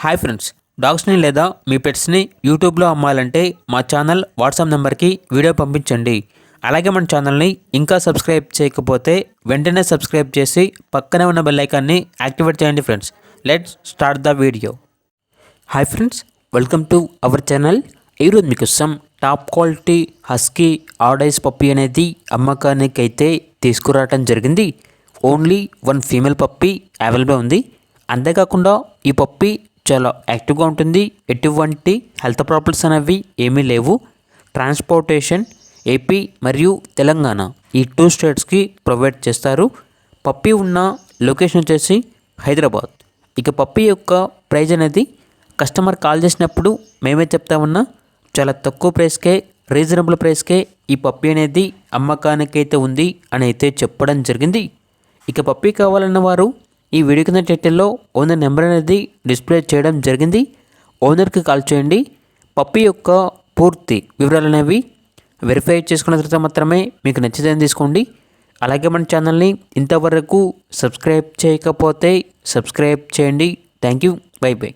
Hi friends, డాగ్స్ని లేదా మీ పెట్స్ని యూట్యూబ్లో అమ్మాలంటే మా ఛానల్ వాట్సాప్ నెంబర్కి వీడియో పంపించండి. అలాగే మన ఛానల్ని ఇంకా సబ్స్క్రైబ్ చేయకపోతే వెంటనే సబ్స్క్రైబ్ చేసి పక్కనే ఉన్న బెల్ ఐకాన్ని యాక్టివేట్ చేయండి friends. Let's start the video. Hi friends, welcome to our channel. ఈరోజు మీకోసం టాప్ క్వాలిటీ హస్కీ ఆర్డైస్ పప్పీ అనేది అమ్మకానికి అయితే తీసుకురావడం జరిగింది. Only one female puppy available ఉంది. అంతేకాకుండా ఈ పప్పీ చాలా యాక్టివ్గా ఉంటుంది. ఎటువంటి హెల్త్ ప్రాబ్లమ్స్ అనేవి ఏమీ లేవు. ట్రాన్స్పోర్టేషన్ ఏపీ మరియు తెలంగాణ ఈ 2 స్టేట్స్కి ప్రొవైడ్ చేస్తారు. పప్పీ ఉన్న లొకేషన్ వచ్చేసి హైదరాబాద్. ఇక పప్పీ యొక్క ప్రైజ్ అనేది కస్టమర్ కాల్ చేసినప్పుడు మేమే చెప్తామన్నా చాలా తక్కువ ప్రైస్కే, రీజనబుల్ ప్రైస్కే ఈ పప్పీ అనేది అమ్మకానికైతే ఉంది అని అయితే చెప్పడం జరిగింది. ఇక పప్పీ కావాలన్న వారు ఈ వీడియో కింద టైటిల్లో ఓనర్ నెంబర్ అనేది డిస్ప్లే చేయడం జరిగింది. ఓనర్కి కాల్ చేయండి. పప్పీ యొక్క పూర్తి వివరాలు అనేవి వెరిఫై చేసుకున్న తర్వాత మాత్రమే మీకు నచ్చితే తీసుకోండి. అలాగే మన ఛానల్ని ఇంతవరకు సబ్స్క్రైబ్ చేయకపోతే సబ్స్క్రైబ్ చేయండి. Thank you. By by.